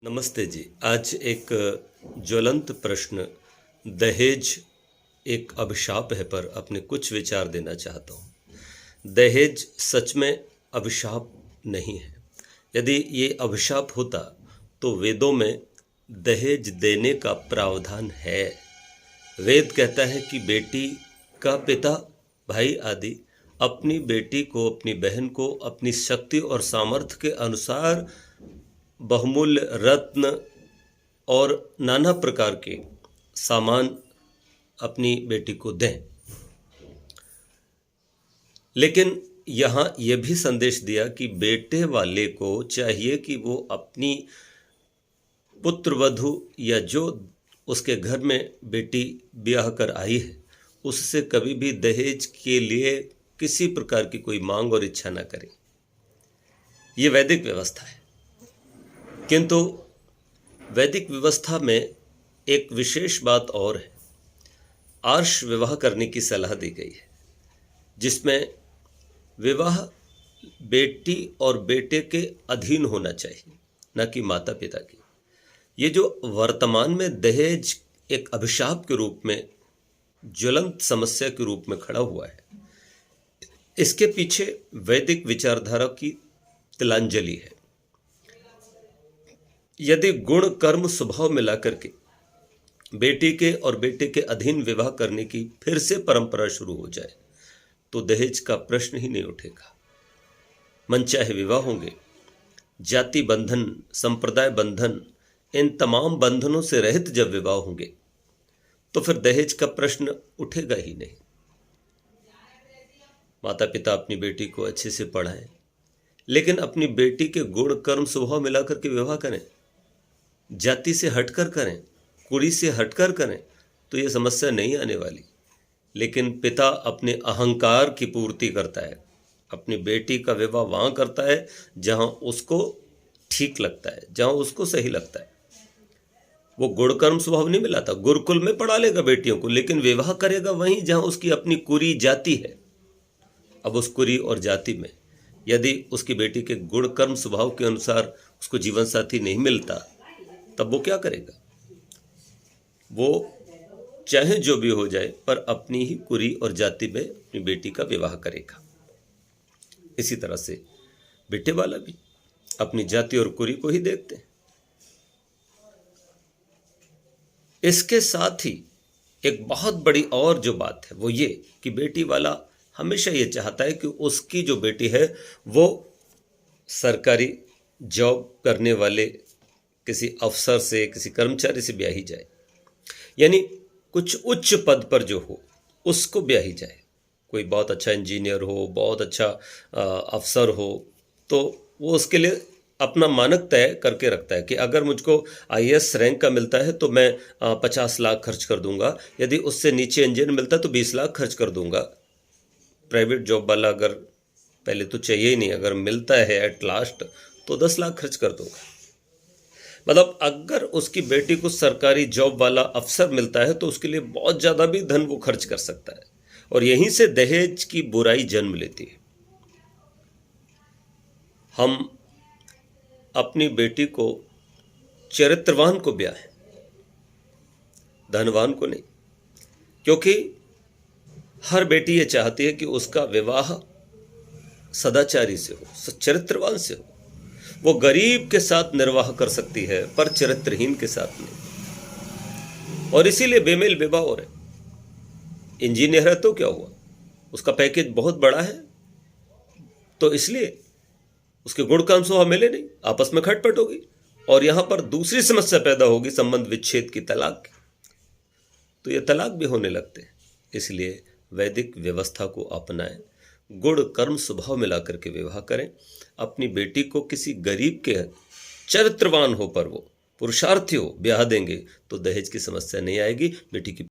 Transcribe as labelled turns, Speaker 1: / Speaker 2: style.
Speaker 1: नमस्ते जी। आज एक ज्वलंत प्रश्न, दहेज एक अभिशाप है पर अपने कुछ विचार देना चाहता हूँ। दहेज सच में अभिशाप नहीं है। यदि ये अभिशाप होता तो वेदों में दहेज देने का प्रावधान है। वेद कहता है कि बेटी का पिता, भाई आदि अपनी बेटी को, अपनी बहन को अपनी शक्ति और सामर्थ्य के अनुसार बहुमूल्य रत्न और नाना प्रकार के सामान अपनी बेटी को दें। लेकिन यहाँ यह भी संदेश दिया कि बेटे वाले को चाहिए कि वो अपनी पुत्रवधू या जो उसके घर में बेटी ब्याह कर आई है उससे कभी भी दहेज के लिए किसी प्रकार की कोई मांग और इच्छा न करे। ये वैदिक व्यवस्था है। किंतु वैदिक व्यवस्था में एक विशेष बात और है। आर्ष विवाह करने की सलाह दी गई है, जिसमें विवाह बेटी और बेटे के अधीन होना चाहिए, न कि माता पिता की। ये जो वर्तमान में दहेज एक अभिशाप के रूप में, ज्वलंत समस्या के रूप में खड़ा हुआ है, इसके पीछे वैदिक विचारधारा की तिलांजलि है। यदि गुण कर्म स्वभाव मिला करके बेटी के और बेटे के अधीन विवाह करने की फिर से परंपरा शुरू हो जाए तो दहेज का प्रश्न ही नहीं उठेगा। मनचाहे विवाह होंगे। जाति बंधन, संप्रदाय बंधन, इन तमाम बंधनों से रहित जब विवाह होंगे तो फिर दहेज का प्रश्न उठेगा ही नहीं। माता पिता अपनी बेटी को अच्छे से पढ़ाएं, लेकिन अपनी बेटी के गुण कर्म स्वभाव मिलाकर के विवाह करें। जाति से हटकर करें, कुरी से हटकर करें तो ये समस्या नहीं आने वाली। लेकिन पिता अपने अहंकार की पूर्ति करता है, अपनी बेटी का विवाह वहाँ करता है जहाँ उसको ठीक लगता है, जहाँ उसको सही लगता है। वो गुण कर्म स्वभाव नहीं मिलाता। गुरुकुल में पढ़ा लेगा बेटियों को, लेकिन विवाह करेगा वहीं जहाँ उसकी अपनी कुरी जाति है। अब उस कुरी और जाति में यदि उसकी बेटी के गुण कर्म स्वभाव के अनुसार उसको जीवन साथी नहीं मिलता, तब वो क्या करेगा? वो चाहे जो भी हो जाए पर अपनी ही कुरी और जाति में अपनी बेटी का विवाह करेगा। इसी तरह से बेटे वाला भी अपनी जाति और कुरी को ही देखते हैं। इसके साथ ही एक बहुत बड़ी और जो बात है वो ये कि बेटी वाला हमेशा ये चाहता है कि उसकी जो बेटी है वो सरकारी जॉब करने वाले किसी अफसर से, किसी कर्मचारी से ब्याही जाए, यानी कुछ उच्च पद पर जो हो उसको ब्याही जाए। कोई बहुत अच्छा इंजीनियर हो, बहुत अच्छा अफसर हो, तो वो उसके लिए अपना मानक तय करके रखता है कि अगर मुझको आईएएस रैंक का मिलता है तो मैं 50 लाख खर्च कर दूंगा। यदि उससे नीचे इंजीनियर मिलता है तो 20 लाख खर्च कर दूंगा। प्राइवेट जॉब वाला अगर पहले तो चाहिए ही नहीं, अगर मिलता है एट लास्ट तो 10 लाख खर्च कर दूंगा। मतलब अगर उसकी बेटी को सरकारी जॉब वाला अफसर मिलता है तो उसके लिए बहुत ज़्यादा भी धन वो खर्च कर सकता है। और यहीं से दहेज की बुराई जन्म लेती है। हम अपनी बेटी को चरित्रवान को ब्याहें, धनवान को नहीं। क्योंकि हर बेटी ये चाहती है कि उसका विवाह सदाचारी से हो, चरित्रवान से हो। वो गरीब के साथ निर्वाह कर सकती है पर चरित्रहीन के साथ नहीं। और इसीलिए बेमेल विवाह हो रहे। इंजीनियर है तो क्या हुआ, उसका पैकेज बहुत बड़ा है तो इसलिए उसके गुण कर्म स्वभाव मिले नहीं, आपस में खटपट होगी और यहां पर दूसरी समस्या पैदा होगी, संबंध विच्छेद की, तलाक की। तो ये तलाक भी होने लगते हैं। इसलिए वैदिक व्यवस्था को अपनाएं, गुण कर्म स्वभाव मिलाकर के विवाह करें। अपनी बेटी को किसी गरीब के, चरित्रवान हो पर वो पुरुषार्थी हो, ब्याह देंगे तो दहेज की समस्या नहीं आएगी। बेटी की